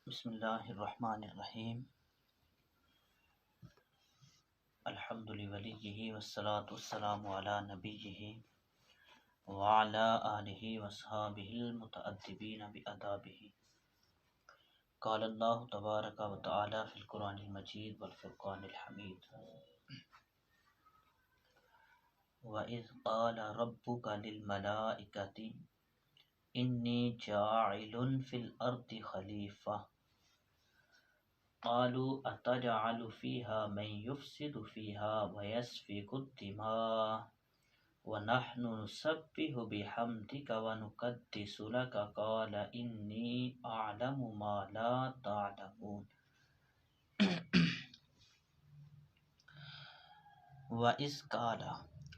بسم اللہ الرحمن الرحیم الحمد لولیہ والصلاة والسلام علی نبیہ وعلی آلہ وصحابہ المتأدبین بآدابہ قال اللہ تبارک و تعالی فی القرآن المجید والفرقان الحمید وَإِذْ قَالَ رَبُّكَ لِلْمَلَائِكَةِ إِنِّي جَاعِلٌ فِي الْأَرْضِ خَلِيفَةً قالوا أتجعل فيها من يفسد فيها ويسفك الدماء ونحن نسبح بحمدك ونقدس لك قال إني أعلم ما لا تعلمون وَإِذْ قَالَ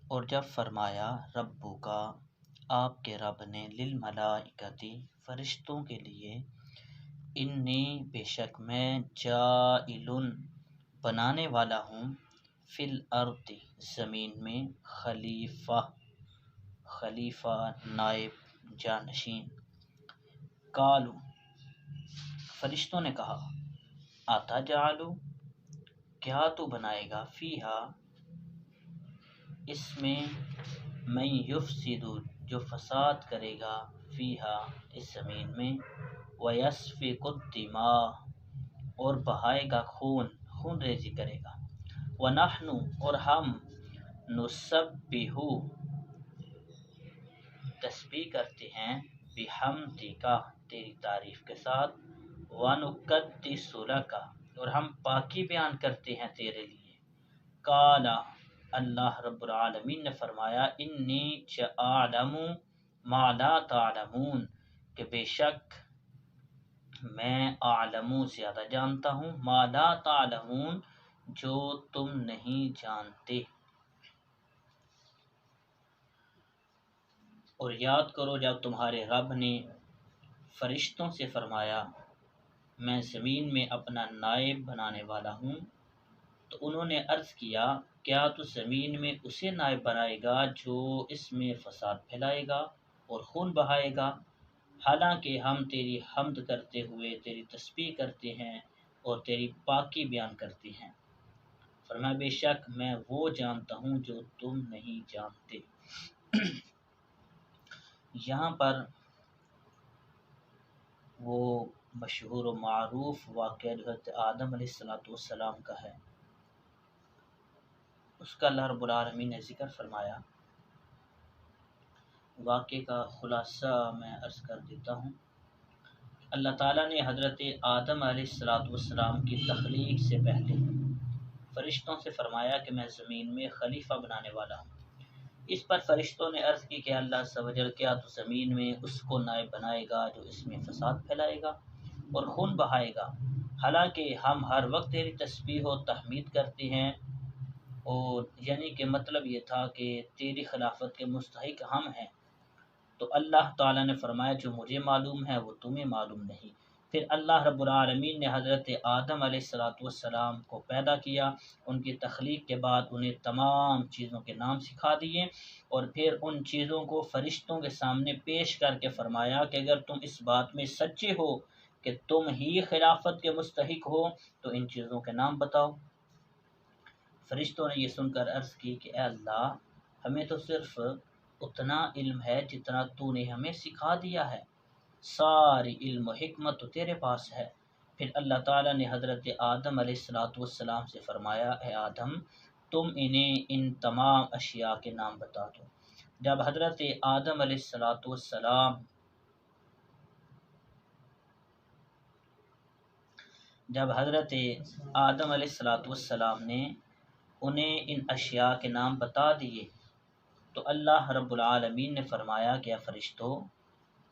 اور جب فرمایا ربو کا آپ کے رب نے للملائکتی فرشتوں کے لیے انی بے شک میں جائلن بنانے والا ہوں فی الارض زمین میں خلیفہ نائب جانشین قالو فرشتوں نے کہا اتجعلو کیا تو بنائے گا فیہا اس میں من یفسد جو فساد کرے گا فیہا اس زمین میں وَيَسْفِكُ الدِّمَاءَ اور بہائے گا خون ریزی کرے گا وَنَحْنُ اور ہم نُسَبِّحُ تسبیح کرتے ہیں بِحَمْدِکَ تیری تعریف کے ساتھ وَنُقَدِّسُ لَكَ اور ہم پاکی بیان کرتے ہیں تیرے لیے قال اللہ رب العالمین نے فرمایا انی اعلم ما لا تعلمون کہ بے شک میں اعلم زیادہ جانتا ہوں ما لا تعلمون جو تم نہیں جانتے اور یاد کرو جب تمہارے رب نے فرشتوں سے فرمایا میں زمین میں اپنا نائب بنانے والا ہوں تو انہوں نے عرض کیا کیا تو زمین میں اسے نائب بنائے گا جو اس میں فساد پھیلائے گا اور خون بہائے گا حالانکہ ہم تیری حمد کرتے ہوئے تیری تسبیح کرتے ہیں اور تیری پاکی بیان کرتے ہیں فرمایا بے شک میں وہ جانتا ہوں جو تم نہیں جانتے یہاں پر وہ مشہور و معروف واقعہ حضرت آدم علیہ السلام کا ہے اس کا اللہ رب العالمین نے ذکر فرمایا واقعے کا خلاصہ میں عرض کر دیتا ہوں اللہ تعالیٰ نے حضرت آدم علیہ السلام کی تخلیق سے پہلے فرشتوں سے فرمایا کہ میں زمین میں خلیفہ بنانے والا ہوں اس پر فرشتوں نے عرض کی کہ اللہ عز و جل کیا تو زمین میں اس کو نائب بنائے گا جو اس میں فساد پھیلائے گا اور خون بہائے گا حالانکہ ہم ہر وقت تیری تسبیح و تحمید کرتے ہیں اور یعنی کہ مطلب یہ تھا کہ تیری خلافت کے مستحق ہم ہیں تو اللہ تعالیٰ نے فرمایا جو مجھے معلوم ہے وہ تمہیں معلوم نہیں پھر اللہ رب العالمین نے حضرت آدم علیہ السلام کو پیدا کیا ان کی تخلیق کے بعد انہیں تمام چیزوں کے نام سکھا دیے اور پھر ان چیزوں کو فرشتوں کے سامنے پیش کر کے فرمایا کہ اگر تم اس بات میں سچے ہو کہ تم ہی خلافت کے مستحق ہو تو ان چیزوں کے نام بتاؤ فرشتوں نے یہ سن کر عرض کی کہ اے اللہ ہمیں تو صرف اتنا علم ہے جتنا تو نے ہمیں سکھا دیا ہے ساری علم و حکمت تو تیرے پاس ہے پھر اللہ تعالیٰ نے حضرت آدم علیہ السلام سے فرمایا اے آدم تم انہیں ان تمام اشیاء کے نام بتا دو جب حضرت آدم علیہ السلام نے انہیں ان اشیاء کے نام بتا دیے تو اللہ رب العالمین نے فرمایا کہ اے فرشتو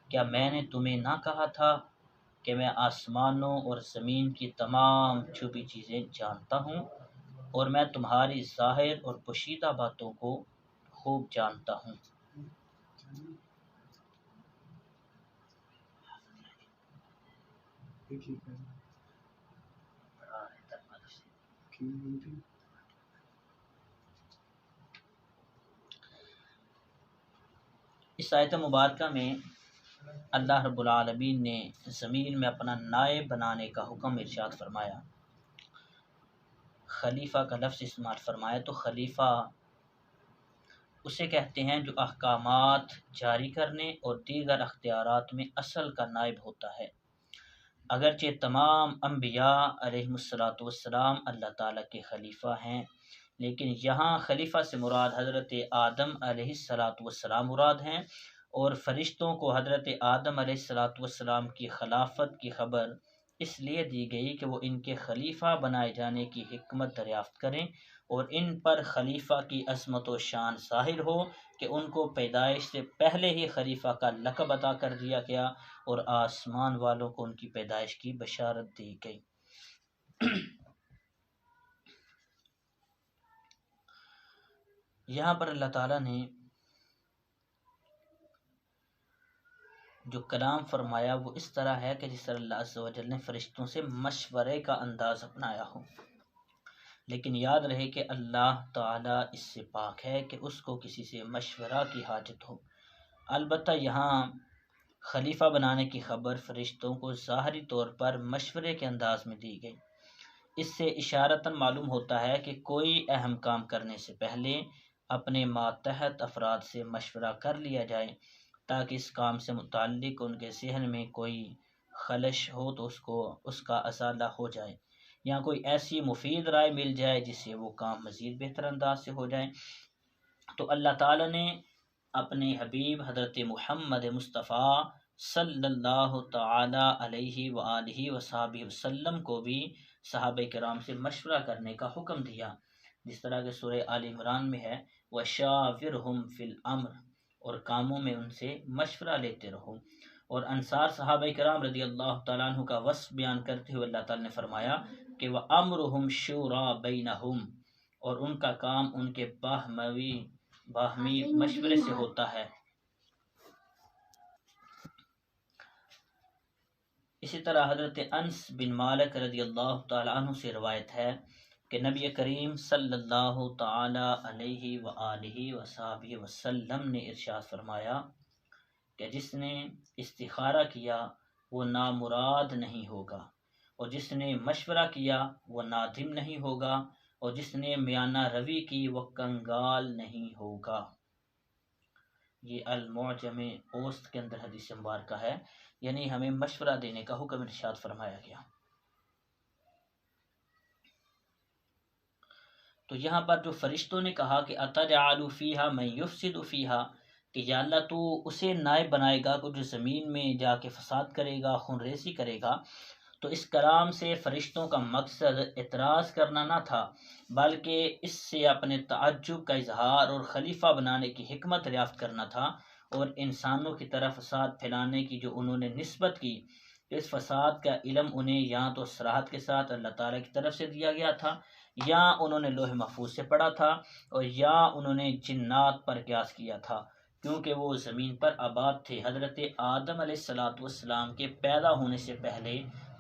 کیا میں نے تمہیں نہ کہا تھا کہ میں آسمانوں اور زمین کی تمام چھپی چیزیں جانتا ہوں اور میں تمہاری ظاہر اور پوشیدہ باتوں کو خوب جانتا ہوں اس آیت مبارکہ میں اللہ رب العالمین نے زمین میں اپنا نائب بنانے کا حکم ارشاد فرمایا، خلیفہ کا لفظ استعمال فرمایا، تو خلیفہ اسے کہتے ہیں جو احکامات جاری کرنے اور دیگر اختیارات میں اصل کا نائب ہوتا ہے۔ اگرچہ تمام انبیاء علیہ الصلاۃ والسلام اللہ تعالیٰ کے خلیفہ ہیں، لیکن یہاں خلیفہ سے مراد حضرت آدم علیہ الصلاۃ والسلام مراد ہیں، اور فرشتوں کو حضرت آدم علیہ الصلاۃ والسلام کی خلافت کی خبر اس لیے دی گئی کہ وہ ان کے خلیفہ بنائے جانے کی حکمت دریافت کریں، اور ان پر خلیفہ کی عظمت و شان ظاہر ہو کہ ان کو پیدائش سے پہلے ہی خلیفہ کا لقب عطا کر دیا گیا اور آسمان والوں کو ان کی پیدائش کی بشارت دی گئی۔ یہاں پر اللہ تعالیٰ نے جو کلام فرمایا وہ اس طرح ہے کہ جس طرح اللہ عز و جل نے فرشتوں سے مشورے کا انداز اپنایا ہو، لیکن یاد رہے کہ اللہ تعالیٰ اس سے پاک ہے کہ اس کو کسی سے مشورہ کی حاجت ہو۔ البتہ یہاں خلیفہ بنانے کی خبر فرشتوں کو ظاہری طور پر مشورے کے انداز میں دی گئی۔ اس سے اشارتاً معلوم ہوتا ہے کہ کوئی اہم کام کرنے سے پہلے اپنے ماتحت افراد سے مشورہ کر لیا جائے، تاکہ اس کام سے متعلق ان کے ذہن میں کوئی خلش ہو تو اس کا ازالہ ہو جائے، یا کوئی ایسی مفید رائے مل جائے جس سے وہ کام مزید بہتر انداز سے ہو جائے۔ تو اللہ تعالیٰ نے اپنے حبیب حضرت محمد مصطفیٰ صلی اللہ تعالی علیہ وآلہ وصحبہ وسلم کو بھی صحابہ کرام سے مشورہ کرنے کا حکم دیا، جس طرح کہ سورہ آل عمران میں ہے وَشَاوِرْهُمْ فِي الْأَمْرِ، اور کاموں میں ان سے مشورہ لیتے رہو۔ اور انصار صحابہ کرام رضی اللہ تعالیٰ عنہ کا وصف بیان کرتے ہوئے اللہ تعالیٰ نے فرمایا کہ وَأَمْرُهُمْ شُورَى بَيْنَهُمْ، اور ان کا کام ان کے باہمی مشورے سے ہوتا ہے۔ اسی طرح حضرت انس بن مالک رضی اللہ تعالیٰ عنہ سے روایت ہے کہ نبی کریم صلی اللہ تعالی علیہ وآلہ وصحبہ وسلم نے ارشاد فرمایا کہ جس نے استخارہ کیا وہ نامراد نہیں ہوگا، اور جس نے مشورہ کیا وہ نادم نہیں ہوگا، اور جس نے میانہ روی کی وہ کنگال نہیں ہوگا۔ یہ المعجم اوسط کے اندر حدیث مبارکہ ہے، یعنی ہمیں مشورہ دینے کا حکم ارشاد فرمایا گیا۔ تو یہاں پر جو فرشتوں نے کہا کہ اتجعل فیہا من یفسد فیہا، کہ یا اللہ تو اسے نائب بنائے گا جو زمین میں جا کے فساد کرے گا، خون ریزی کرے گا، تو اس کلام سے فرشتوں کا مقصد اعتراض کرنا نہ تھا، بلکہ اس سے اپنے تعجب کا اظہار اور خلیفہ بنانے کی حکمت دریافت کرنا تھا، اور انسانوں کی طرف فساد پھیلانے کی جو انہوں نے نسبت کی، اس فساد کا علم انہیں یا تو صراحت کے ساتھ اللہ تعالیٰ کی طرف سے دیا گیا تھا، یا انہوں نے لوح محفوظ سے پڑھا تھا، اور یا انہوں نے جنات پر قیاس کیا تھا، کیونکہ وہ زمین پر آباد تھے۔ حضرت آدم علیہ الصلاۃ والسلام کے پیدا ہونے سے پہلے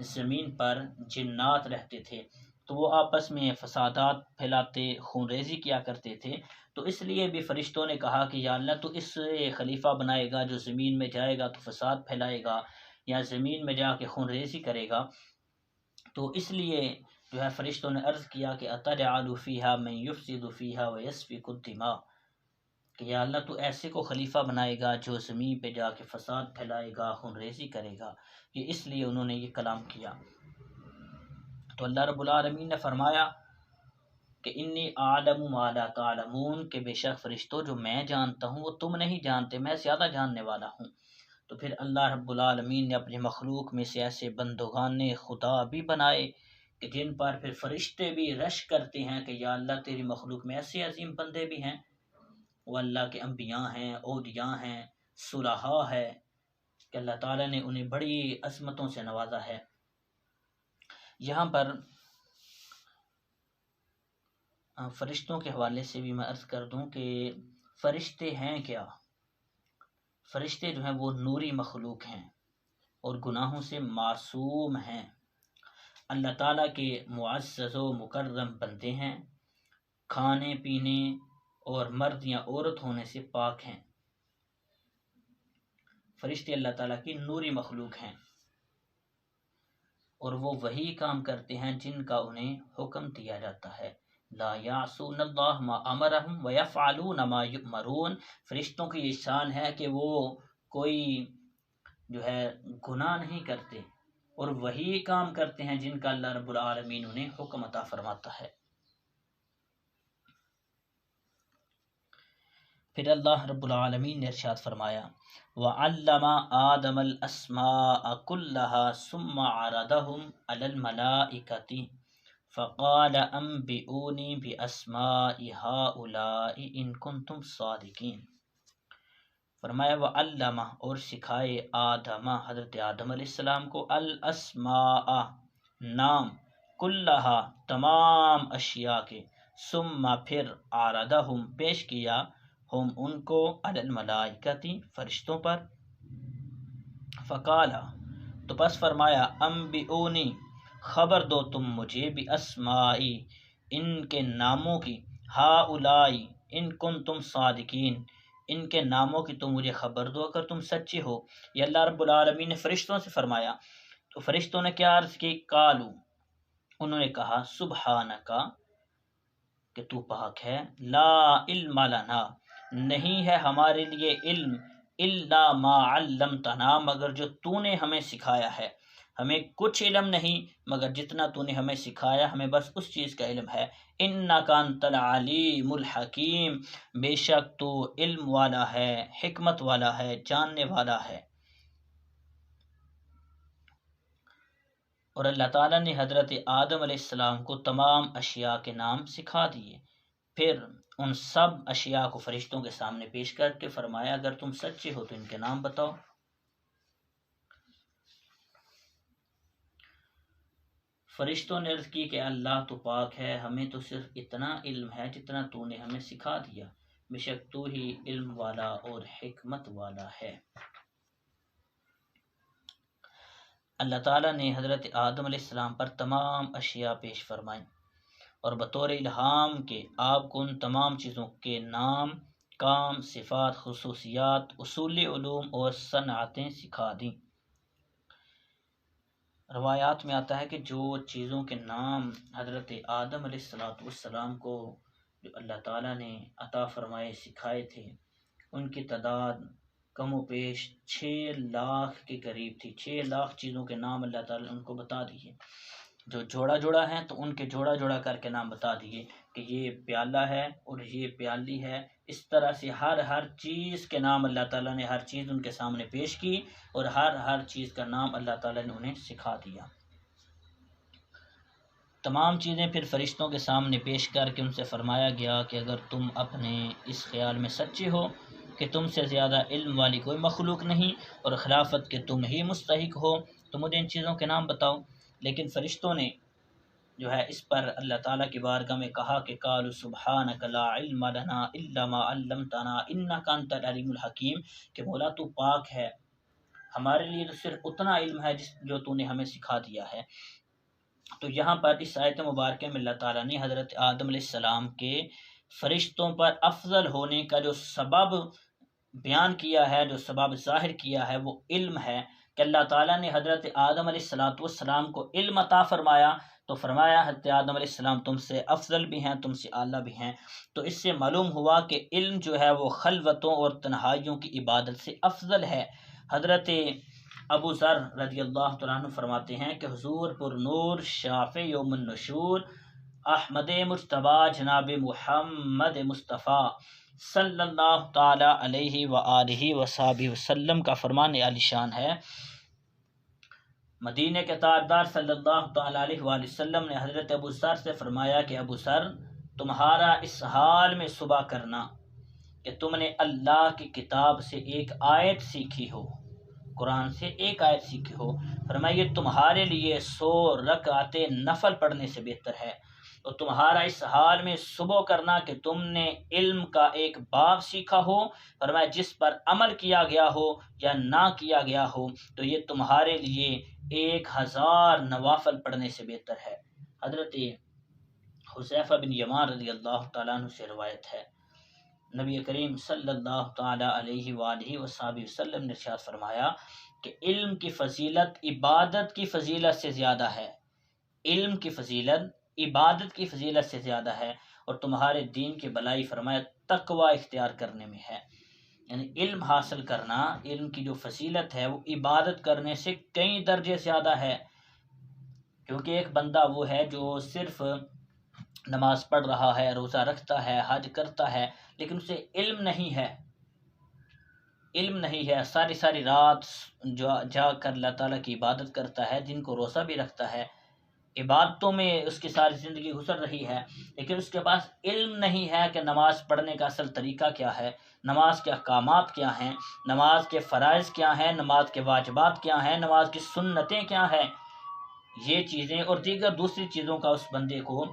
زمین پر جنات رہتے تھے، تو وہ آپس میں فسادات پھیلاتے، خون ریزی کیا کرتے تھے، تو اس لیے بھی فرشتوں نے کہا کہ یا اللہ تو اس خلیفہ بنائے گا جو زمین میں جائے گا تو فساد پھیلائے گا یا زمین میں جا کے خون ریزی کرے گا۔ تو اس لیے جو ہے فرشتوں نے عرض کیا کہ اتجعل فیہا من یفسد فیہا ویسفک الدماء، کہ یا اللہ تو ایسے کو خلیفہ بنائے گا جو زمین پہ جا کے فساد پھیلائے گا، خون ریزی کرے گا۔ یہ اس لیے انہوں نے یہ کلام کیا۔ تو اللہ رب العالمین نے فرمایا کہ انی اعلم ما لا تعلمون، کہ بے شک فرشتوں جو میں جانتا ہوں وہ تم نہیں جانتے، میں زیادہ جاننے والا ہوں۔ تو پھر اللہ رب العالمین نے اپنی مخلوق میں سے ایسے بندگان خدا بھی بنائے کہ جن پر پھر فرشتے بھی رش کرتے ہیں کہ یا اللہ تیری مخلوق میں ایسے عظیم بندے بھی ہیں، وہ اللہ کے انبیاء ہیں، اولیاء ہیں، صلحاء ہے، کہ اللہ تعالیٰ نے انہیں بڑی عظمتوں سے نوازا ہے۔ یہاں پر فرشتوں کے حوالے سے بھی میں عرض کر دوں کہ فرشتے ہیں کیا؟ فرشتے جو ہیں وہ نوری مخلوق ہیں اور گناہوں سے معصوم ہیں، اللہ تعالیٰ کے معزز و مکرم بندے ہیں، کھانے پینے اور مرد یا عورت ہونے سے پاک ہیں۔ فرشتے اللہ تعالیٰ کی نوری مخلوق ہیں اور وہ وہی کام کرتے ہیں جن کا انہیں حکم دیا جاتا ہے. لا یعصون اللہ ما امرہم ویفعلون ما یؤمرون. فرشتوں کی یہ شان ہے کہ وہ کوئی جو ہے گناہ نہیں کرتے اور وہی کام کرتے ہیں جن کا اللہ رب العالمین انہیں حکم عطا فرماتا ہے. پھر اللہ رب العالمین نے ارشاد فرمایا وَعَلَّمَ آدَمَ الْأَسْمَاءَ كُلَّهَا ثُمَّ عَرَضَهُمْ عَلَى الْمَلَائِكَةِ فَقَالَ أَنْبِئُونِي بِأَسْمَاءِ هَؤُلَاءِ إِن كُنتُمْ صَادِقِينَ. فرمایا وَعَلَّمَ اور سکھائے آدم حضرت آدم علیہ السلام کو الاسماء نام کلہا تمام اشیاء کے ثم پھر عرضہم پیش کیا ہم ان کو علی الملائکتی فرشتوں پر فقالا تو پس فرمایا انبئونی خبر دو تم مجھے باسمائی ان کے ناموں کی ہاؤلائی ان کنتم صادقین ان کے ناموں کی تم مجھے خبر دو اگر تم سچے ہو. یہ اللہ رب العالمین نے فرشتوں سے فرمایا. تو فرشتوں نے کیا عرض کی قالو انہوں نے کہا سبحانکا کہ تو پاک ہے لا علم لنا نہیں ہے ہمارے لیے علم الا ما علمتنا مگر جو تو نے ہمیں سکھایا ہے. ہمیں کچھ علم نہیں مگر جتنا تو نے ہمیں سکھایا ہمیں بس اس چیز کا علم ہے. انکا انت العلیم الحکیم بے شک تو علم والا ہے حکمت والا ہے جاننے والا ہے. اور اللہ تعالیٰ نے حضرت آدم علیہ السلام کو تمام اشیاء کے نام سکھا دیے. پھر ان سب اشیاء کو فرشتوں کے سامنے پیش کر کے فرمایا اگر تم سچے ہو تو ان کے نام بتاؤ. فرشتوں نے عرض کی کہ اللہ تو پاک ہے ہمیں تو صرف اتنا علم ہے جتنا تو نے ہمیں سکھا دیا بے شک تو ہی علم والا اور حکمت والا ہے. اللہ تعالیٰ نے حضرت آدم علیہ السلام پر تمام اشیاء پیش فرمائیں اور بطور الہام کے آپ کو ان تمام چیزوں کے نام کام صفات خصوصیات اصول علوم اور صنعتیں سکھا دیں. روایات میں آتا ہے کہ جو چیزوں کے نام حضرت آدم علیہ السلام کو جو اللہ تعالیٰ نے عطا فرمائے سکھائے تھے ان کی تعداد کم و بیش 6 لاکھ کے قریب تھی. 6 لاکھ چیزوں کے نام اللہ تعالیٰ نے ان کو بتا دیے. جو جوڑا جوڑا ہیں تو ان کے جوڑا جوڑا کر کے نام بتا دیے کہ یہ پیالہ ہے اور یہ پیالی ہے. اس طرح سے ہر چیز کے نام اللہ تعالیٰ نے ہر چیز ان کے سامنے پیش کی اور ہر چیز کا نام اللہ تعالیٰ نے انہیں سکھا دیا. تمام چیزیں پھر فرشتوں کے سامنے پیش کر کے ان سے فرمایا گیا کہ اگر تم اپنے اس خیال میں سچے ہو کہ تم سے زیادہ علم والی کوئی مخلوق نہیں اور خلافت کے تم ہی مستحق ہو تو مجھے ان چیزوں کے نام بتاؤ. لیکن فرشتوں نے جو ہے اس پر اللہ تعالیٰ کی بارگاہ میں کہا کہ قالوا سبحانک لا علم لنا الا ما علمتنا انک انت العلیم الحکیم کہ مولا تو پاک ہے ہمارے لیے تو صرف اتنا علم ہے جو تو نے ہمیں سکھا دیا ہے. تو یہاں پر اس آیت مبارکہ میں اللہ تعالیٰ نے حضرت آدم علیہ السلام کے فرشتوں پر افضل ہونے کا جو سبب بیان کیا ہے جو سبب ظاہر کیا ہے وہ علم ہے کہ اللہ تعالیٰ نے حضرت آدم علیہ السلام کو علم عطا فرمایا تو فرمایا حضرت آدم علیہ السلام تم سے افضل بھی ہیں تم سے اعلیٰ بھی ہیں. تو اس سے معلوم ہوا کہ علم جو ہے وہ خلوتوں اور تنہائیوں کی عبادت سے افضل ہے. حضرت ابو ذر رضی اللہ تعالیٰ عنہ فرماتے ہیں کہ حضور پر نور شافع یوم النشور احمد مجتبی جناب محمد مصطفیٰ صلی اللہ تعالی علیہ وآلہ وصحبہ وسلم کا فرمان عالی شان ہے. مدینہ کے تاجدار صلی اللہ تعالی علیہ وآلہ وسلم نے حضرت ابو ذر سے فرمایا کہ ابو ذر تمہارا اس حال میں صبح کرنا کہ تم نے اللہ کی کتاب سے ایک آیت سیکھی ہو قرآن سے ایک آیت سیکھی ہو فرمایا یہ تمہارے لیے 100 رکعت نفل پڑھنے سے بہتر ہے. اور تمہارا اس حال میں صبح کرنا کہ تم نے علم کا ایک باب سیکھا ہو فرمایا جس پر عمل کیا گیا ہو یا نہ کیا گیا ہو تو یہ تمہارے لیے 1000 نوافل پڑھنے سے بہتر ہے. حضرت حذیفہ بن یمان رضی اللہ تعالیٰ عنہ سے روایت ہے نبی کریم صلی اللہ تعالی علیہ وآلہ وسلم نے ارشاد فرمایا کہ علم کی فضیلت عبادت کی فضیلت سے زیادہ ہے، علم کی فضیلت عبادت کی فضیلت سے زیادہ ہے، اور تمہارے دین کی بلائی فرمایا تقوی اختیار کرنے میں ہے۔ یعنی علم حاصل کرنا، علم کی جو فضیلت ہے وہ عبادت کرنے سے کئی درجے زیادہ ہے، کیونکہ ایک بندہ وہ ہے جو صرف نماز پڑھ رہا ہے، روزہ رکھتا ہے، حج کرتا ہے، لیکن اسے علم نہیں ہے، علم نہیں ہے، ساری رات جا کر اللہ تعالیٰ کی عبادت کرتا ہے، دن کو روزہ بھی رکھتا ہے، عبادتوں میں اس کی ساری زندگی گزر رہی ہے، لیکن اس کے پاس علم نہیں ہے کہ نماز پڑھنے کا اصل طریقہ کیا ہے، نماز کے احکامات کیا ہیں، نماز کے فرائض کیا ہیں، نماز کے واجبات کیا ہیں، نماز کی سنتیں کیا ہیں، یہ چیزیں اور دیگر دوسری چیزوں کا اس بندے کو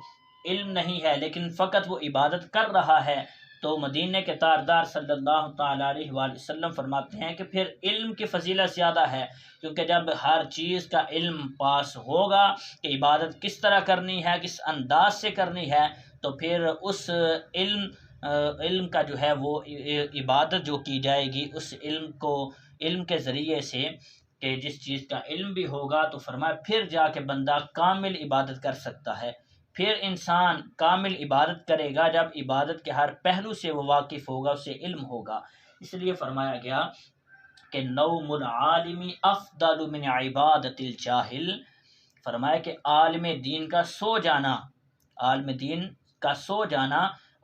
علم نہیں ہے، لیکن فقط وہ عبادت کر رہا ہے، تو مدینے کے تاجدار صلی اللہ تعالی علیہ وآلہ وسلم فرماتے ہیں کہ پھر علم کی فضیلت زیادہ ہے، کیونکہ جب ہر چیز کا علم پاس ہوگا کہ عبادت کس طرح کرنی ہے، کس انداز سے کرنی ہے، تو پھر اس علم کا جو ہے وہ عبادت جو کی جائے گی اس علم کے ذریعے سے، کہ جس چیز کا علم بھی ہوگا تو فرمایا پھر جا کے بندہ کامل عبادت کر سکتا ہے، پھر انسان کامل عبادت کرے گا جب عبادت کے ہر پہلو سے وہ واقف ہوگا، اسے علم ہوگا۔ اس لیے فرمایا گیا کہ نوم العالم افضل من عبادت الجاہل، فرمایا کہ عالم دین کا سو جانا، عالم دین کا سو جانا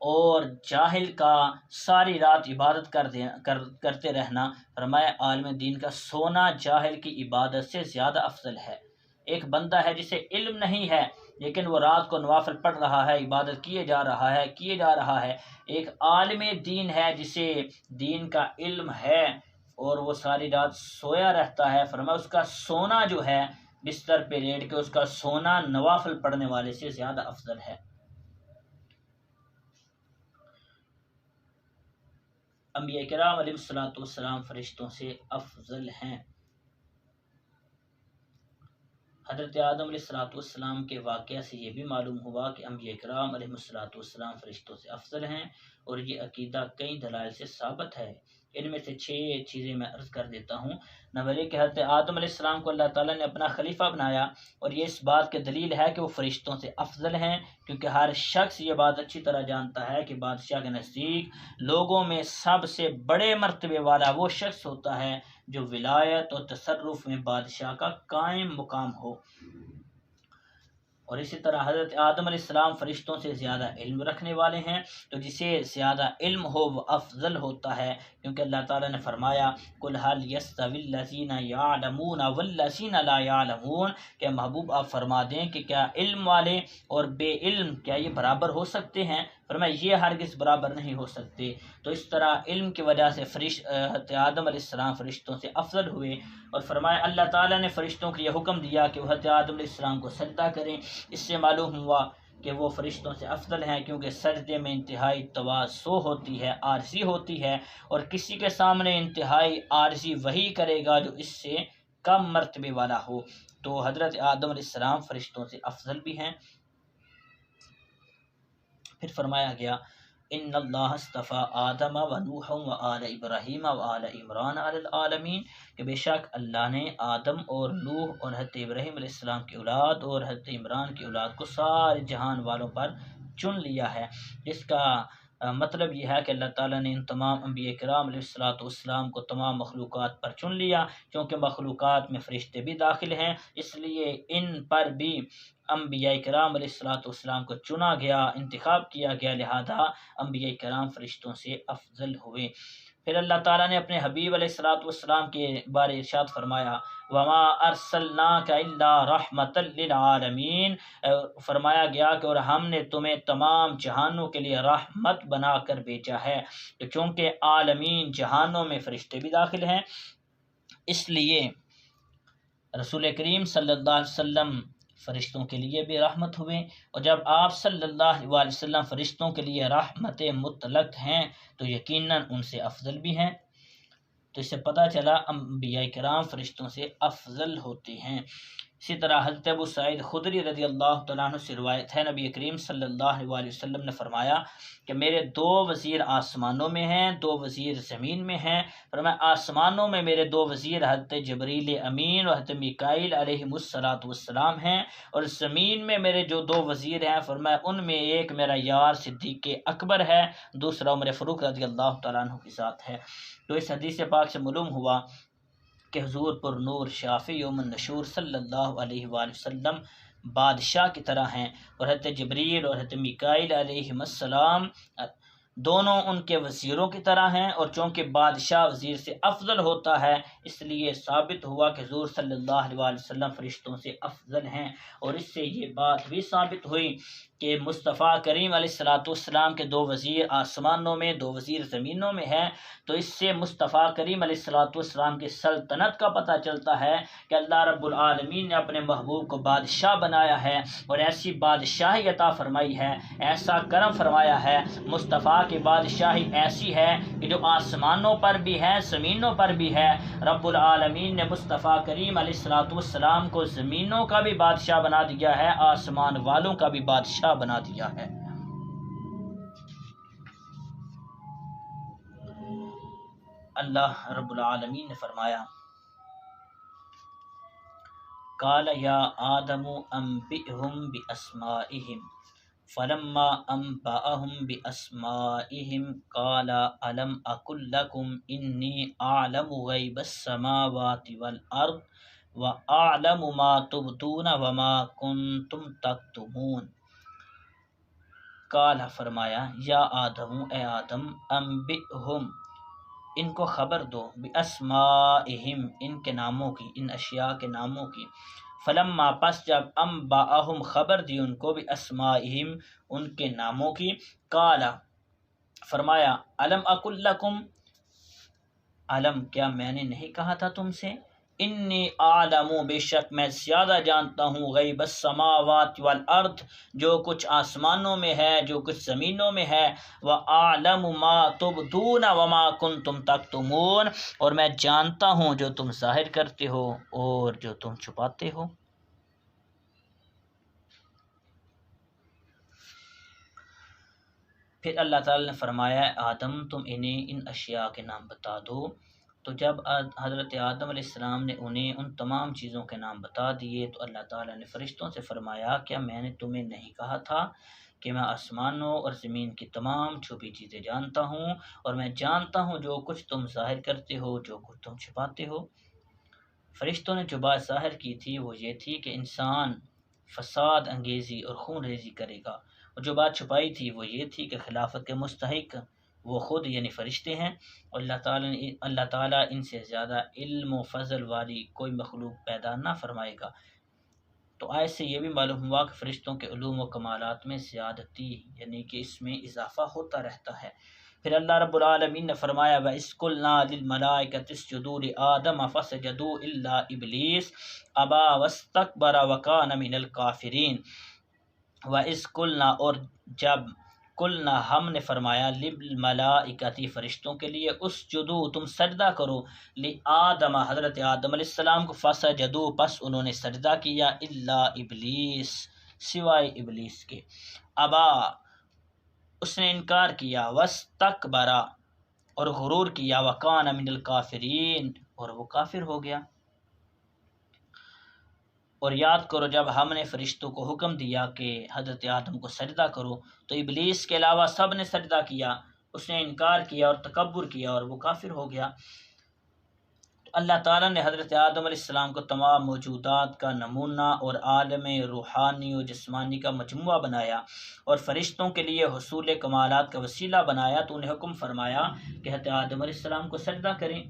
اور جاہل کا ساری رات عبادت کرتے رہنا، فرمایا عالم دین کا سونا جاہل کی عبادت سے زیادہ افضل ہے۔ ایک بندہ ہے جسے علم نہیں ہے لیکن وہ رات کو نوافل پڑھ رہا ہے، عبادت کیے جا رہا ہے، ایک عالم دین ہے جسے دین کا علم ہے اور وہ ساری رات سویا رہتا ہے، فرمایا اس کا سونا جو ہے بستر پہ لیٹ کے اس کا سونا نوافل پڑھنے والے سے زیادہ افضل ہے۔ انبیاء کرام علیہ الصلوۃ والسلام فرشتوں سے افضل ہیں۔ حضرت آدم علیہ الصلوۃ والسلام کے واقعہ سے یہ بھی معلوم ہوا کہ انبیاء کرام علیہ الصلوۃ والسلام فرشتوں سے افضل ہیں، اور یہ عقیدہ کئی دلائل سے ثابت ہے۔ ان میں سے 6 چیزیں میں عرض کر دیتا ہوں۔ نمبر 1 کہ حضرت آدم علیہ السلام کو اللہ تعالیٰ نے اپنا خلیفہ بنایا، اور یہ اس بات کی دلیل ہے کہ وہ فرشتوں سے افضل ہیں، کیونکہ ہر شخص یہ بات اچھی طرح جانتا ہے کہ بادشاہ کے نزدیک لوگوں میں سب سے بڑے مرتبے والا وہ شخص ہوتا ہے جو ولایت اور تصرف میں بادشاہ کا قائم مقام ہو۔ اور اسی طرح حضرت آدم علیہ السلام فرشتوں سے زیادہ علم رکھنے والے ہیں، تو جسے زیادہ علم ہو وہ افضل ہوتا ہے، کیونکہ اللہ تعالیٰ نے فرمایا قُلْ هَلْ يَسْتَوِي الَّذِينَ يَعْلَمُونَ وَالَّذِينَ لَا يَعْلَمُونَ، کہ محبوب آپ فرما دیں کہ کیا علم والے اور بے علم کیا یہ برابر ہو سکتے ہیں؟ فرمایا یہ ہرگز برابر نہیں ہو سکتے۔ تو اس طرح علم کی وجہ سے حضرت آدم علیہ السلام فرشتوں سے افضل ہوئے، اور فرمایا اللہ تعالیٰ نے فرشتوں کو یہ حکم دیا کہ وہ حضرت آدم علیہ السلام کو سجدہ کریں۔ اس سے معلوم ہوا کہ وہ فرشتوں سے افضل ہیں، کیونکہ سجدے میں انتہائی تواضع ہوتی ہے، عاجزی ہوتی ہے، اور کسی کے سامنے انتہائی عاجزی وہی کرے گا جو اس سے کم مرتبے والا ہو۔ تو حضرت آدم علیہ السلام فرشتوں سے افضل بھی ہیں۔ پھر فرمایا گیا ان اللہ اصطفیٰ آدم و نوح و آل ابراہیم و آل عمران علی العالمین، کہ بے شک اللہ نے آدم اور نوح اور حضرت ابراہیم علیہ السلام کی اولاد اور حضرت عمران کی اولاد کو سارے جہان والوں پر چن لیا ہے۔ جس کا مطلب یہ ہے کہ اللہ تعالیٰ نے ان تمام انبیاء کرام علیہ الصلوۃ والسلام کو تمام مخلوقات پر چن لیا، کیونکہ مخلوقات میں فرشتے بھی داخل ہیں، اس لیے ان پر بھی انبیاء کرام علیہ الصلوۃ والسلام کو چنا گیا، انتخاب کیا گیا، لہذا انبیاء کرام فرشتوں سے افضل ہوئے۔ پھر اللہ تعالیٰ نے اپنے حبیب علیہ الصلوۃ والسلام کے بارے ارشاد فرمایا وما ارسلناک الا رحمۃ للعالمین، فرمایا گیا کہ اور ہم نے تمہیں تمام جہانوں کے لیے رحمت بنا کر بھیجا ہے، چونکہ عالمین جہانوں میں فرشتے بھی داخل ہیں، اس لیے رسول کریم صلی اللہ علیہ وسلم فرشتوں کے لیے بھی رحمت ہوئے، اور جب آپ صلی اللہ علیہ وسلم فرشتوں کے لیے رحمت مطلق ہیں تو یقیناً ان سے افضل بھی ہیں۔ تو اس سے پتہ چلا انبیاء کرام فرشتوں سے افضل ہوتے ہیں۔ اسی طرح حضرت ابو سعید خدری رضی اللہ تعالیٰ عنہ سے روایت ہے، نبی کریم صلی اللہ علیہ وسلم نے فرمایا کہ میرے 2 وزیر آسمانوں میں ہیں، 2 وزیر زمین میں ہیں۔ فرمایا آسمانوں میں میرے 2 وزیر حضرت جبریل امین اور حضرت میکائیل علیہ السلام ہیں، اور زمین میں میرے جو 2 وزیر ہیں، فرمایا ان میں ایک میرا یار صدیق اکبر ہے، دوسرا عمر فاروق رضی اللہ تعالیٰ عنہ کی ذات ہے۔ تو اس حدیث پاک سے معلوم ہوا کہ حضور پر نور شافی یوم النشور صلی اللہ علیہ وآلہ وسلم بادشاہ کی طرح ہیں، اور حضرت جبریل اور حضرت میکائیل علیہ السلام دونوں ان کے وزیروں کی طرح ہیں، اور چونکہ بادشاہ وزیر سے افضل ہوتا ہے اس لیے ثابت ہوا کہ حضور صلی اللہ علیہ وآلہ وسلم فرشتوں سے افضل ہیں، اور اس سے یہ بات بھی ثابت ہوئی کہ مصطفیٰ کریم علیہ السلام کے 2 وزیر آسمانوں میں 2 وزیر زمینوں میں ہیں، تو اس سے مصطفیٰ کریم علیہ السلام کی سلطنت کا پتہ چلتا ہے کہ اللہ رب العالمین نے اپنے محبوب کو بادشاہ بنایا ہے، اور ایسی بادشاہی عطا فرمائی ہے، ایسا کرم فرمایا ہے۔ مصطفیٰ کی بادشاہی ایسی ہے کہ جو آسمانوں پر بھی ہے، زمینوں پر بھی ہے۔ رب العالمین نے مصطفیٰ کریم علیہ السلام کو زمینوں کا بھی بادشاہ بنا دیا ہے، آسمان والوں کا بھی بادشاہ بنا دیا ہے۔ اللہ رب العالمین نے فرمایا قال یا آدم انبئہم باسمائہم فلما انبأہم باسمائہم قال الم اقل لکم انی اعلم غیب السماوات والارض واعلم ما تبدون وما کنتم تکتمون۔ قال فرمایا یا آدم اے آدم انبئہم ان کو خبر دو، باسمائہم ان کے ناموں کی، ان اشیاء کے ناموں کی، فلما پس جب انبأہم خبر دی ان کو، باسمائہم ان کے ناموں کی، قال فرمایا الم اقل لکم علم کیا میں نے نہیں کہا تھا تم سے، انی اعلم بے شک میں زیادہ جانتا ہوں، غیب السماوات والارض جو کچھ آسمانوں میں ہے جو کچھ زمینوں میں ہے، واعلم ما تبدون وما کنتم تکتمون اور میں جانتا ہوں جو تم ظاہر کرتے ہو اور جو تم چھپاتے ہو۔ پھر اللہ تعالی نے فرمایا آدم تم انہیں ان اشیاء کے نام بتا دو۔ تو جب حضرت آدم علیہ السلام نے انہیں ان تمام چیزوں کے نام بتا دیے تو اللہ تعالیٰ نے فرشتوں سے فرمایا کیا میں نے تمہیں نہیں کہا تھا کہ میں آسمانوں اور زمین کی تمام چھپی چیزیں جانتا ہوں، اور میں جانتا ہوں جو کچھ تم ظاہر کرتے ہو جو کچھ تم چھپاتے ہو۔ فرشتوں نے جو بات ظاہر کی تھی وہ یہ تھی کہ انسان فساد انگیزی اور خون ریزی کرے گا، اور جو بات چھپائی تھی وہ یہ تھی کہ خلافت کے مستحق وہ خود یعنی فرشتے ہیں، اور اللہ تعالیٰ ان سے زیادہ علم و فضل والی کوئی مخلوق پیدا نہ فرمائے گا۔ تو آیت سے یہ بھی معلوم ہوا کہ فرشتوں کے علوم و کمالات میں زیادتی یعنی کہ اس میں اضافہ ہوتا رہتا ہے۔ پھر اللہ رب العالمین نے فرمایا وَإِذْ قُلْنَا لِلْمَلَائِكَةِ اسْجُدُوا لِآدَمَ فَسَجَدُوا إِلَّا إِبْلِيسَ أَبَى وَاسْتَكْبَرَ وَكَانَ مِنَ الْكَافِرِينَ۔ وَإِذْ قُلْنَا اور جب قلنا ہم نے فرمایا للملائکتی فرشتوں کے لیے اسجدو تم سجدہ کرو لآدم حضرت آدم علیہ السلام کو، فسجدو پس انہوں نے سجدہ کیا، الا ابلیس سوائے ابلیس کے، ابا اس نے انکار کیا، واستکبر اور غرور کیا، وکان من الکافرین اور وہ کافر ہو گیا۔ اور یاد کرو جب ہم نے فرشتوں کو حکم دیا کہ حضرت آدم کو سجدہ کرو تو ابلیس کے علاوہ سب نے سجدہ کیا، اس نے انکار کیا اور تکبر کیا اور وہ کافر ہو گیا۔ تو اللہ تعالیٰ نے حضرت آدم علیہ السلام کو تمام موجودات کا نمونہ اور عالم روحانی و جسمانی کا مجموعہ بنایا اور فرشتوں کے لیے حصول کمالات کا وسیلہ بنایا، تو انہیں حکم فرمایا کہ حضرت آدم علیہ السلام کو سجدہ کریں،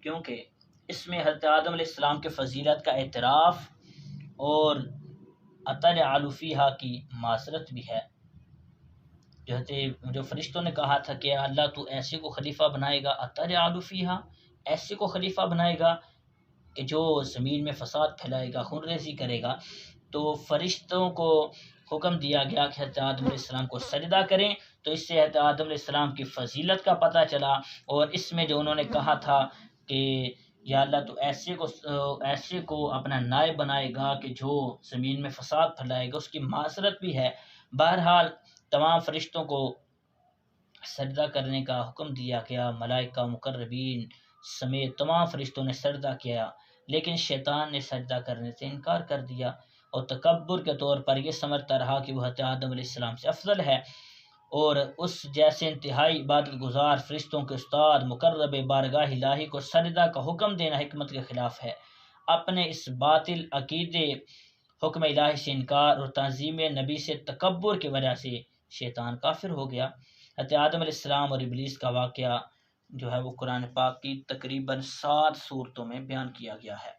کیونکہ اس میں حضرت آدم علیہ السلام کے فضیلت کا اعتراف اور اطلع فیہا کی معذرت بھی ہے۔ جو فرشتوں نے کہا تھا کہ اللہ تو ایسے کو خلیفہ بنائے گا، اطلع فیہا ایسے کو خلیفہ بنائے گا کہ جو زمین میں فساد پھیلائے گا، خون ریزی کرے گا، تو فرشتوں کو حکم دیا گیا کہ حضرت آدم علیہ السلام کو سجدہ کریں، تو اس سے حضرت آدم علیہ السلام کی فضیلت کا پتہ چلا۔ اور اس میں جو انہوں نے کہا تھا کہ یا اللہ تو ایسے کو اپنا نائب بنائے گا کہ جو زمین میں فساد پھیلائے گا، اس کی معذرت بھی ہے۔ بہرحال تمام فرشتوں کو سجدہ کرنے کا حکم دیا گیا، ملائکہ مقربین سمیت تمام فرشتوں نے سجدہ کیا، لیکن شیطان نے سجدہ کرنے سے انکار کر دیا اور تکبر کے طور پر یہ سمجھتا رہا کہ وہ حضرت آدم علیہ السلام سے افضل ہے، اور اس جیسے انتہائی عبادت گزار فرشتوں کے استاد مقرب بارگاہ الہی کو سجدہ کا حکم دینا حکمت کے خلاف ہے۔ اپنے اس باطل عقیدے حکم الہی سے انکار اور تعظیم نبی سے تکبر کی وجہ سے شیطان کافر ہو گیا۔ حضرت آدم علیہ السلام اور ابلیس کا واقعہ جو ہے وہ قرآن پاک کی تقریباً 7 صورتوں میں بیان کیا گیا ہے۔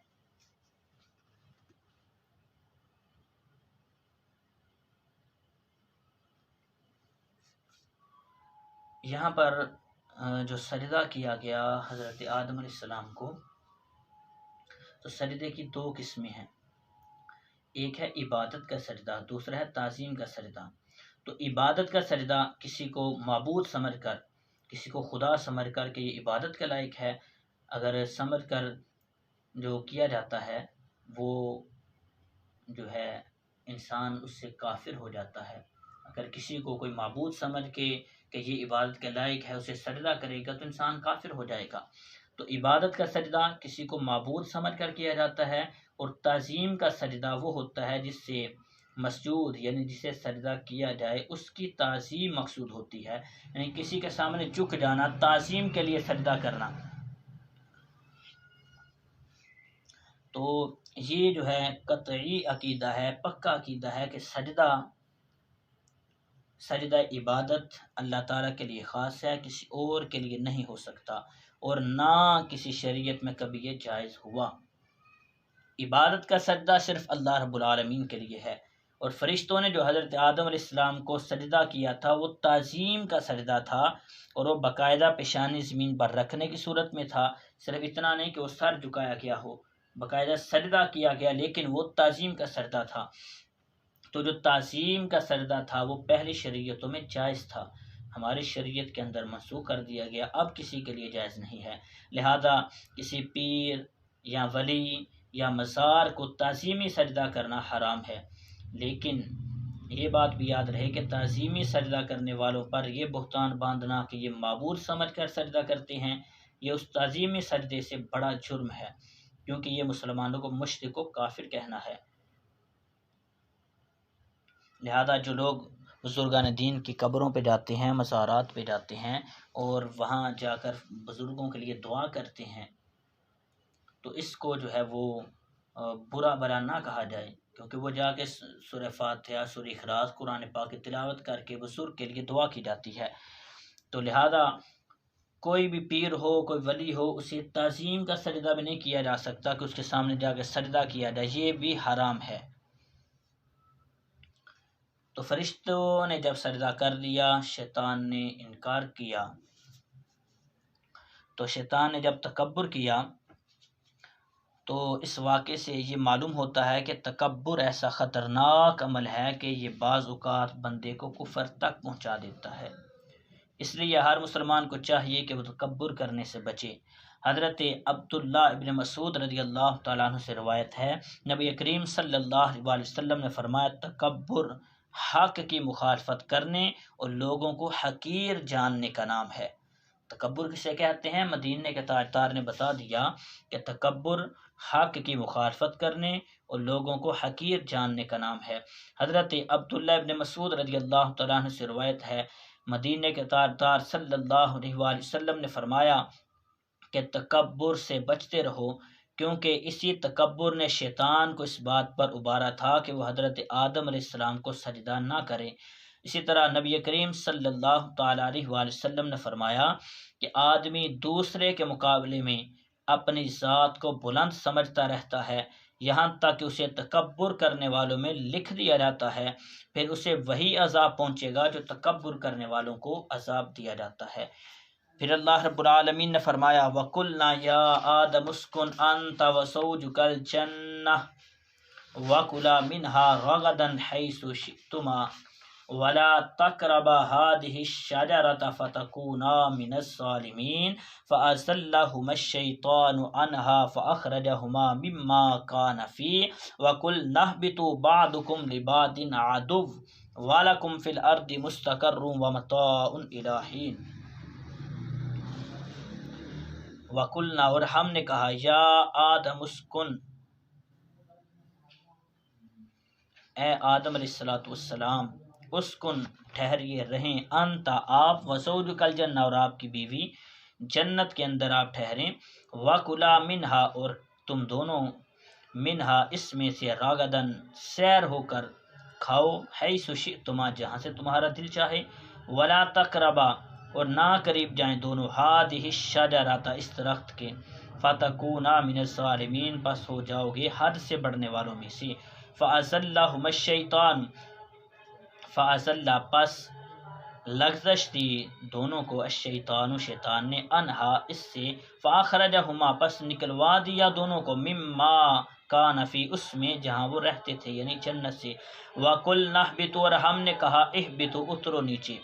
یہاں پر جو سجدہ کیا گیا حضرت آدم علیہ السلام کو، تو سجدے کی 2 قسمیں ہیں، ایک ہے عبادت کا سجدہ، دوسرا ہے تعظیم کا سجدہ۔ تو عبادت کا سجدہ کسی کو معبود سمجھ کر، کسی کو خدا سمجھ کر کہ یہ عبادت کے لائق ہے، اگر سمجھ کر جو کیا جاتا ہے وہ جو ہے انسان اس سے کافر ہو جاتا ہے۔ اگر کسی کو کوئی معبود سمجھ کے کہ یہ عبادت کے لائق ہے اسے سجدہ کرے گا تو انسان کافر ہو جائے گا۔ تو عبادت کا سجدہ کسی کو معبود سمجھ کر کیا جاتا ہے، اور تعظیم کا سجدہ وہ ہوتا ہے جس سے مسجود یعنی جسے سجدہ کیا جائے اس کی تعظیم مقصود ہوتی ہے، یعنی کسی کے سامنے جھک جانا، تعظیم کے لیے سجدہ کرنا۔ تو یہ جو ہے قطعی عقیدہ ہے، پکا عقیدہ ہے کہ سجدہ عبادت اللہ تعالیٰ کے لیے خاص ہے، کسی اور کے لیے نہیں ہو سکتا، اور نہ کسی شریعت میں کبھی یہ جائز ہوا۔ عبادت کا سجدہ صرف اللہ رب العالمین کے لیے ہے، اور فرشتوں نے جو حضرت آدم علیہ السلام کو سجدہ کیا تھا وہ تعظیم کا سجدہ تھا، اور وہ باقاعدہ پیشانی زمین پر رکھنے کی صورت میں تھا، صرف اتنا نہیں کہ وہ سر جھکایا گیا ہو، باقاعدہ سجدہ کیا گیا، لیکن وہ تعظیم کا سجدہ تھا۔ تو جو تعظیم کا سجدہ تھا وہ پہلی شریعتوں میں جائز تھا، ہماری شریعت کے اندر منسوخ کر دیا گیا، اب کسی کے لیے جائز نہیں ہے۔ لہذا کسی پیر یا ولی یا مزار کو تعظیمی سجدہ کرنا حرام ہے، لیکن یہ بات بھی یاد رہے کہ تعظیمی سجدہ کرنے والوں پر یہ بہتان باندھنا کہ یہ معبود سمجھ کر سجدہ کرتے ہیں، یہ اس تعظیمی سجدے سے بڑا جرم ہے، کیونکہ یہ مسلمانوں کو مشرک و کافر کہنا ہے۔ لہذا جو لوگ بزرگان دین کی قبروں پہ جاتے ہیں، مزارات پہ جاتے ہیں اور وہاں جا کر بزرگوں کے لیے دعا کرتے ہیں، تو اس کو جو ہے وہ برا بلا نہ کہا جائے، کیونکہ وہ جا کے سورہ فاتحہ، سورہ اخلاص، قرآن پاک کی تلاوت کر کے بزرگ کے لیے دعا کی جاتی ہے۔ تو لہذا کوئی بھی پیر ہو، کوئی ولی ہو، اسے تعظیم کا سجدہ بھی نہیں کیا جا سکتا کہ اس کے سامنے جا کے سجدہ کیا جائے، یہ بھی حرام ہے۔ تو فرشتوں نے جب سجدہ کر دیا، شیطان نے انکار کیا، تو شیطان نے جب تکبر کیا تو اس واقعے سے یہ معلوم ہوتا ہے کہ تکبر ایسا خطرناک عمل ہے کہ یہ بعض اوقات بندے کو کفر تک پہنچا دیتا ہے، اس لیے ہر مسلمان کو چاہیے کہ وہ تکبر کرنے سے بچے۔ حضرت عبداللہ ابن مسعود رضی اللہ تعالیٰ عنہ سے روایت ہے، نبی کریم صلی اللہ علیہ وسلم نے فرمایا، تکبر حق کی مخالفت کرنے اور لوگوں کو حقیر جاننے کا نام ہے۔ تکبر کسے کہتے ہیں؟ مدینے کے تاجدار نے بتا دیا کہ تکبر حق کی مخالفت کرنے اور لوگوں کو حقیر جاننے کا نام ہے۔ حضرت عبداللہ ابن مسعود رضی اللہ تعالیٰ عنہ سے روایت ہے، مدینے کے تاجدار صلی اللہ علیہ وسلم نے فرمایا کہ تکبر سے بچتے رہو، کیونکہ اسی تکبر نے شیطان کو اس بات پر ابھارا تھا کہ وہ حضرت آدم علیہ السلام کو سجدہ نہ کرے۔ اسی طرح نبی کریم صلی اللہ تعالیٰ علیہ وسلم نے فرمایا کہ آدمی دوسرے کے مقابلے میں اپنی ذات کو بلند سمجھتا رہتا ہے، یہاں تک کہ اسے تکبر کرنے والوں میں لکھ دیا جاتا ہے، پھر اسے وہی عذاب پہنچے گا جو تکبر کرنے والوں کو عذاب دیا جاتا ہے۔ پھر اللہ رب العالمین نے فرمایا، وَقُلْنَا يَا آدَمُ اسْكُنْ أَنْتَ وَزَوْجُكَ الْجَنَّةَ وَكُلَا مِنْهَا رَغَدًا حَيْثُ شِئْتُمَا ولا تقربا هذه الشجرة فتكونا من الظالمين فأزلهما الشيطان عنها فأخرجهما مما كان فيه وقلنا اهبطوا بعضكم لبعض عدو ولكم في الأرض مستقر ومتاع إلى حين وقلنا، اور ہم نے کہا، یا آدم اسکن، اے آدم علیہ السلام، اسکن ٹھہریے رہیں، انت آپ، وزوجک الجنہ اور آپ کی بیوی جنت کے اندر آپ ٹھہریں، وکلا منہا اور تم دونوں، منہا اس میں سے، راغدن سیر ہو کر کھاؤ، حیث شئتما جہاں سے تمہارا دل چاہے، ولا تقربا اور نہ قریب جائیں دونوں، ہذہ الشجرۃ اس درخت کے، فتکونا من الظالمین پس ہو جاؤ گے حد سے بڑھنے والوں میں سے، فأزلہما الشیطان فأزلہ پس لغزش دی دونوں کو، الشیطان شیطان نے، انہا اس سے، فاخرجہما پس نکلوا دیا دونوں کو، مما کان فی اس میں جہاں وہ رہتے تھے یعنی جنت سے، وقلنا اہبطوا اور ہم نے کہا، اہبطوا اترو نیچے،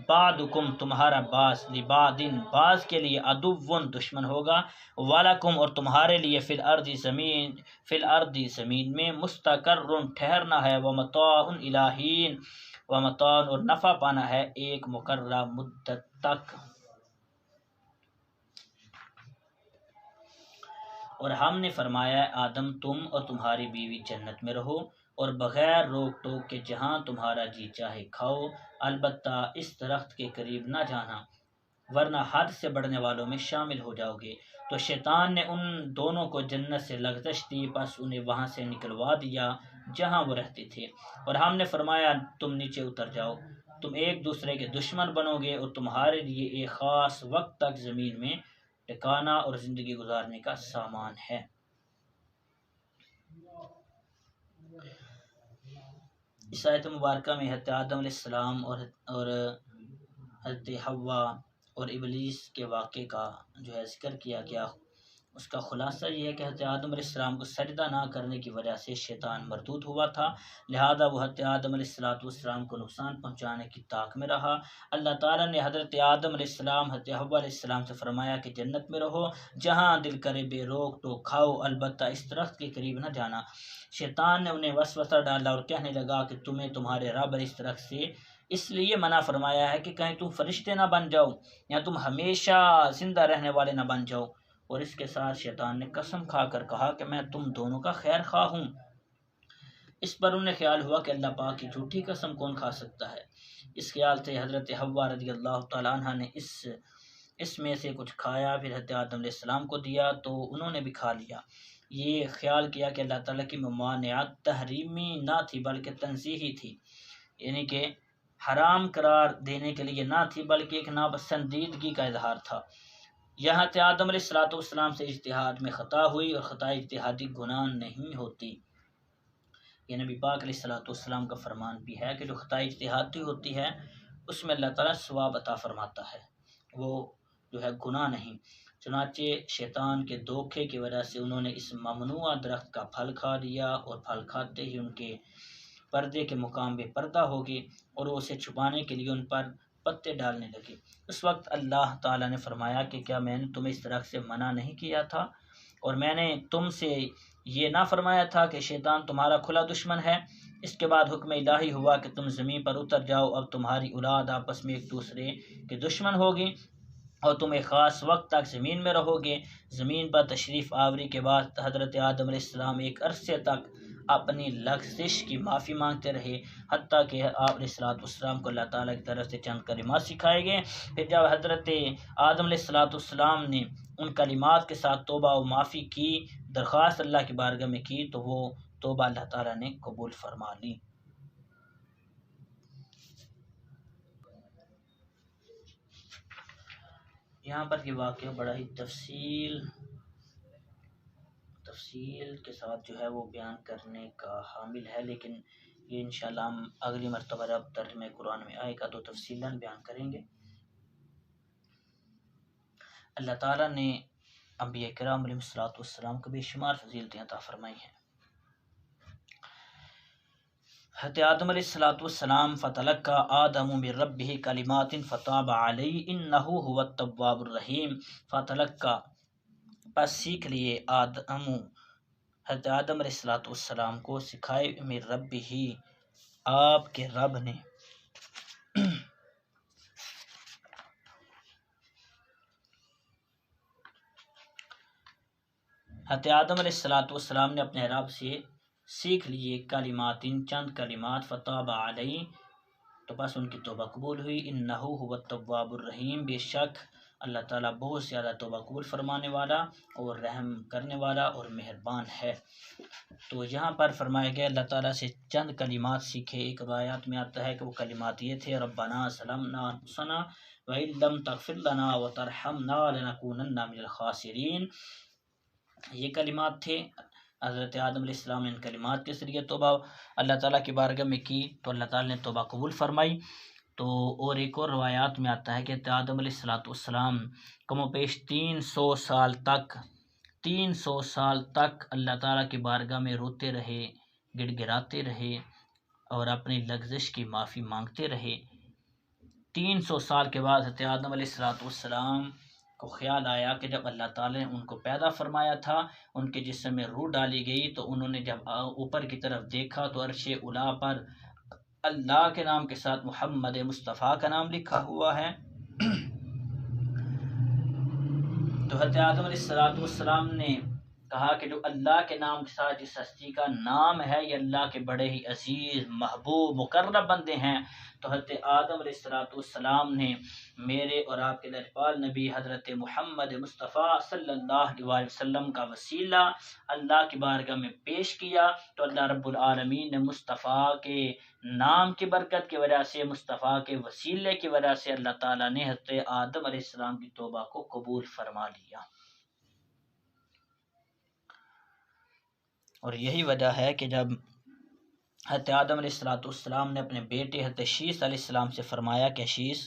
بعضکم تمہارا بعض، لبعض بعض کے لیے، عدو دشمن ہوگا، ولکم اور تمہارے لیے، فی الارض زمین، فی الارض زمین میں، مستقر ٹھہرنا ہے، ومتاع الی حین ومتاع اور نفع پانا ہے ایک مقررہ مدت تک۔ اور ہم نے فرمایا، آدم تم اور تمہاری بیوی جنت میں رہو اور بغیر روک ٹوک کے جہاں تمہارا جی چاہے کھاؤ، البتہ اس درخت کے قریب نہ جانا ورنہ حد سے بڑھنے والوں میں شامل ہو جاؤ گے۔ تو شیطان نے ان دونوں کو جنت سے لغزش دی، پس انہیں وہاں سے نکلوا دیا جہاں وہ رہتے تھے، اور ہم نے فرمایا تم نیچے اتر جاؤ، تم ایک دوسرے کے دشمن بنو گے اور تمہارے لیے ایک خاص وقت تک زمین میں ٹکانا اور زندگی گزارنے کا سامان ہے۔ اس آیت مبارکہ میں حضرت آدم علیہ السلام اور حضرت حوا اور ابلیس کے واقعے کا جو ہے ذکر کیا گیا۔ اس کا خلاصہ یہ ہے کہ حضرت آدم علیہ السلام کو سجدہ نہ کرنے کی وجہ سے شیطان مردود ہوا تھا، لہذا وہ حضرت آدم علیہ السلام کو نقصان پہنچانے کی طاق میں رہا۔ اللہ تعالیٰ نے حضرت آدم علیہ السلام، حضرت حوا علیہ السلام سے فرمایا کہ جنت میں رہو، جہاں دل کرے بے روک ٹوک کھاؤ، البتہ اس درخت کے قریب نہ جانا۔ شیطان نے انہیں وسوسہ ڈالا اور کہنے لگا کہ تمہیں تمہارے رب اس درخت سے اس لیے منع فرمایا ہے کہ کہیں تم فرشتے نہ بن جاؤ یا تم ہمیشہ زندہ رہنے والے نہ بن جاؤ۔ اور اس کے ساتھ شیطان نے قسم کھا کر کہا کہ میں تم دونوں کا خیر خواہ ہوں۔ اس پر انہیں خیال ہوا کہ اللہ پاک کی جھوٹی قسم کون کھا سکتا ہے۔ اس خیال سے حضرت حوا رضی اللہ تعالیٰ عنہ نے اس میں سے کچھ کھایا، پھر حضرت آدم علیہ السلام کو دیا تو انہوں نے بھی کھا لیا۔ یہ خیال کیا کہ اللہ تعالیٰ کی ممانعت تحریمی نہ تھی بلکہ تنزیہی تھی، یعنی کہ حرام قرار دینے کے لیے نہ تھی بلکہ ایک ناپسندیدگی کا اظہار تھا۔ یہاں تے آدم علیہ السلام سے اجتہاد میں خطا ہوئی، اور خطا اجتہادی گناہ نہیں ہوتی۔ یہ نبی پاک علیہ السلام کا فرمان بھی ہے کہ جو خطا اجتہادی ہوتی ہے اس میں اللہ تعالیٰ ثواب عطا فرماتا ہے، وہ جو ہے گناہ نہیں۔ چنانچہ شیطان کے دھوکے کی وجہ سے انہوں نے اس ممنوع درخت کا پھل کھا لیا، اور پھل کھاتے ہی ان کے پردے کے مقام بے پردہ ہو گئے، اور وہ اسے چھپانے کے لیے ان پر پتے ڈالنے لگے۔ اس وقت اللہ تعالیٰ نے فرمایا کہ کیا میں نے تمہیں اس درخت سے منع نہیں کیا تھا، اور میں نے تم سے یہ نہ فرمایا تھا کہ شیطان تمہارا کھلا دشمن ہے؟ اس کے بعد حکم الہی ہوا کہ تم زمین پر اتر جاؤ، اب تمہاری اولاد آپس میں ایک دوسرے کے دشمن ہوگی اور تم ایک خاص وقت تک زمین میں رہو گے۔ زمین پر تشریف آوری کے بعد حضرت آدم علیہ السلام ایک عرصے تک اپنی لغزش کی معافی مانگتے رہے، حتیٰ کہ آپ علیہ السلام کو اللہ تعالیٰ کی طرف سے چند کلمات سکھائے گئے۔ پھر جب حضرت آدم علیہ السلام نے ان کلمات کے ساتھ توبہ و معافی کی، درخواست اللہ کی بارگاہ میں کی، تو وہ توبہ اللہ تعالیٰ نے قبول فرما لی۔ یہاں پر یہ واقعہ بڑا ہی تفصیل کے ساتھ جو ہے وہ بیان کرنے کا حامل ہے، لیکن یہ انشاءاللہ ہم اگلی مرتبہ جب ترجمہ قرآن میں آئے گا تو تفصیلاً بیان کریں گے۔ اللہ تعالیٰ نے انبیاء کرام علیہ السلام کو بے شمار فضیلتیں عطا فرمائی ہیں۔ حضرت آدم علیہ السلام فتلقى آدم من ربه کلمات فتاب علیہ انہ هو التواب الرحیم. فتلقى پس سیکھ لیے آدم، حضرت آدم علیہ السلام کو سکھائے من ربہ آپ کے رب نے، حضرت آدم علیہ السلام نے اپنے رب سے سیکھ لیے کلمات چند کلمات، فتاب علیہ تو بس ان کی توبہ قبول ہوئی، انہ هو التواب الرحیم بے شک اللہ تعالیٰ بہت زیادہ توبہ قبول فرمانے والا اور رحم کرنے والا اور مہربان ہے. تو یہاں پر فرمایا گیا اللہ تعالیٰ سے چند کلمات سیکھے. ایک روایات میں آتا ہے کہ وہ کلمات یہ تھے ربنا ظلمنا انفسنا وان لم تغفر لنا وترحمنا لنکونن من الخاسرین. یہ کلمات تھے. حضرت آدم علیہ السلام نے ان کلمات کے ذریعے توبہ اللہ تعالیٰ کی بارگاہ میں کی تو اللہ تعالیٰ نے توبہ قبول فرمائی. تو اور ایک اور روایات میں آتا ہے کہ آدم علیہ السلام کم و بیش 300 سال تک اللہ تعالیٰ کی بارگاہ میں روتے رہے، گڑ گڑاتے رہے اور اپنی لغزش کی معافی مانگتے رہے. 300 سال کے بعد حضرت آدم علیہ السلام کو خیال آیا کہ جب اللہ تعالیٰ نے ان کو پیدا فرمایا تھا، ان کے جسم میں روح ڈالی گئی، تو انہوں نے جب اوپر کی طرف دیکھا تو عرش اولیٰ پر اللہ کے نام کے ساتھ محمد مصطفیٰ کا نام لکھا ہوا ہے. تو حضرت آدم علیہ السلام نے کہا کہ جو اللہ کے نام کے ساتھ جس ہستی کا نام ہے یہ اللہ کے بڑے ہی عزیز محبوب مقرب بندے ہیں. تو حضرت آدم علیہ السلام نے میرے اور آپ کے لجپال نبی حضرت محمد مصطفیٰ صلی اللہ علیہ وسلم کا وسیلہ اللہ کی بارگاہ میں پیش کیا. تو اللہ رب العالمین نے مصطفیٰ کے نام کی برکت کی وجہ سے، مصطفیٰ کے وسیلے کی وجہ سے اللہ تعالیٰ نے حضرت آدم علیہ السلام کی توبہ کو قبول فرما لیا. اور یہی وجہ ہے کہ جب حضرت آدم علیہ السلام نے اپنے بیٹے حضرت شیس علیہ السلام سے فرمایا کہ شیس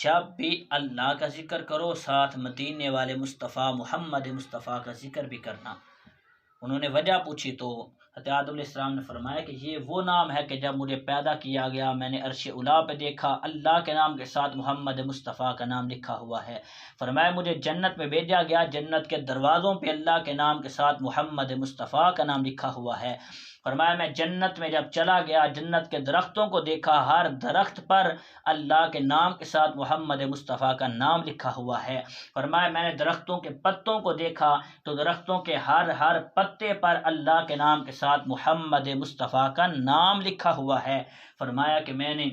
جب بھی اللہ کا ذکر کرو ساتھ مدینے والے مصطفیٰ محمد مصطفیٰ کا ذکر بھی کرنا. انہوں نے وجہ پوچھی تو حضرت آدم علیہ السلام نے فرمایا کہ یہ وہ نام ہے کہ جب مجھے پیدا کیا گیا میں نے عرش اولیٰ پہ دیکھا اللہ کے نام کے ساتھ محمد مصطفیٰ کا نام لکھا ہوا ہے. فرمایا مجھے جنت میں بھیجا گیا، جنت کے دروازوں پہ اللہ کے نام کے ساتھ محمد مصطفیٰ کا نام لکھا ہوا ہے. فرمایا میں جنت میں جب چلا گیا جنت کے درختوں کو دیکھا، ہر درخت پر اللہ کے نام کے ساتھ محمد مصطفیٰ کا نام لکھا ہوا ہے. فرمایا میں نے درختوں کے پتوں کو دیکھا تو درختوں کے ہر پتے پر اللہ کے نام کے ساتھ محمد مصطفیٰ کا نام لکھا ہوا ہے. فرمایا کہ میں نے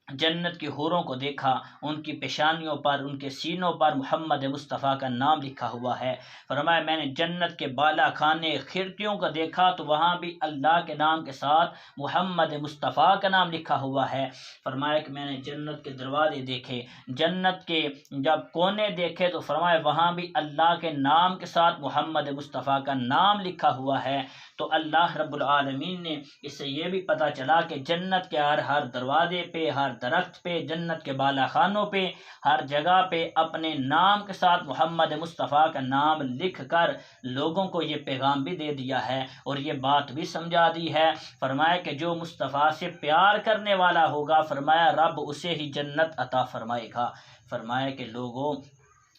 جنت کی حوروں کو دیکھا، ان کی پیشانیوں پر ان کے سینوں پر محمد مصطفیٰ کا نام لکھا ہوا ہے. فرمایا میں نے جنت کے بالا خانے کھڑکیوں کو دیکھا تو وہاں بھی اللہ کے نام کے ساتھ محمد مصطفیٰ کا نام لکھا ہوا ہے. فرمایا کہ میں نے جنت کے دروازے دیکھے، جنت کے جب کونے دیکھے تو فرمایا وہاں بھی اللہ کے نام کے ساتھ محمد مصطفیٰ کا نام لکھا ہوا ہے. تو اللہ رب العالمین نے اس سے یہ بھی پتہ چلا کہ جنت کے ہر دروازے پہ، ہر درخت پہ، جنت کے بالا خانوں پہ، ہر جگہ پہ اپنے نام کے ساتھ محمد مصطفیٰ کا نام لکھ کر لوگوں کو یہ پیغام بھی دے دیا ہے اور یہ بات بھی سمجھا دی ہے. فرمایا کہ جو مصطفیٰ سے پیار کرنے والا ہوگا فرمایا رب اسے ہی جنت عطا فرمائے گا. فرمایا کہ لوگوں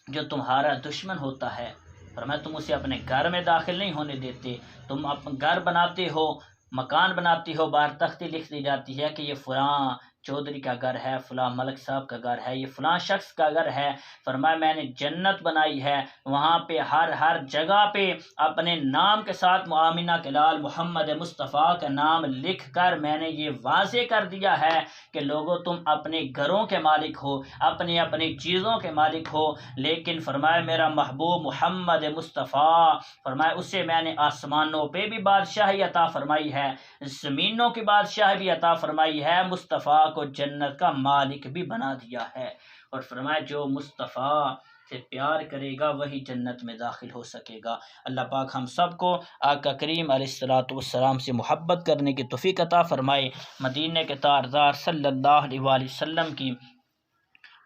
جو تمہارا دشمن ہوتا ہے فرمایا تم اسے اپنے گھر میں داخل نہیں ہونے دیتے، تم اپنا گھر بناتے ہو، مکان بناتی ہو، باہر تختی لکھ دی جاتی ہے کہ یہ فلاں چودھری کا گھر ہے، فلاں ملک صاحب کا گھر ہے، یہ فلاں شخص کا گھر ہے. فرمایا میں نے جنت بنائی ہے، وہاں پہ ہر جگہ پہ اپنے نام کے ساتھ آمینہ کے لال محمد مصطفیٰ کا نام لکھ کر میں نے یہ واضح کر دیا ہے کہ لوگوں تم اپنے گھروں کے مالک ہو، اپنی چیزوں کے مالک ہو، لیکن فرمایا میرا محبوب محمد مصطفیٰ فرمایا اسے میں نے آسمانوں پہ بھی بادشاہی عطا فرمائی ہے، زمینوں کی بادشاہی بھی عطا فرمائی ہے، مصطفیٰ کو جنت کا مالک بھی بنا دیا ہے. اور فرمایا جو مصطفیٰ سے پیار کرے گا وہی جنت میں داخل ہو سکے گا. اللہ پاک ہم سب کو آقا کریم علیہ السلام سے محبت کرنے کی توفیق عطا فرمائے. مدینے کے تاجدار صلی اللہ علیہ وسلم کی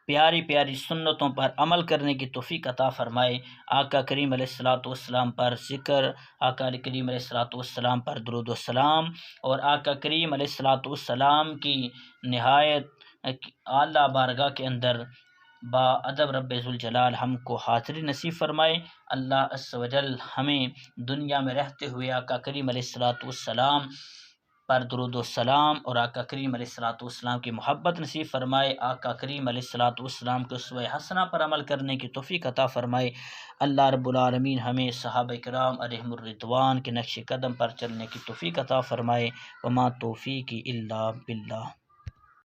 پیاری پیاری سنتوں پر عمل کرنے کی توفیق عطا فرمائے، آقا کریم علیہ الصلوۃ والسلام پر ذکر، آقا کریم علیہ الصلوۃ والسلام پر درود و سلام، اور آقا کریم علیہ الصلوۃ والسلام کی نہایت اعلیٰ بارگاہ کے اندر با ادب رب ذوالجلال ہم کو حاضری نصیب فرمائے۔ اللہ عز و جل ہمیں دنیا میں رہتے ہوئے آقا کریم علیہ الصلوۃ والسلام پر درود و سلام اور آقا کریم علیہ الصلوۃ والسلام کی محبت نصیب فرمائے، آقا کریم علیہ الصلوۃ والسلام کے اسوہ حسنہ پر عمل کرنے کی توفیق عطا فرمائے۔ اللہ رب العالمین ہمیں صحابہ کرام علیہم الرضوان کے نقش قدم پر چلنے کی توفیق عطا فرمائے۔ وما توفیقی الا باللہ۔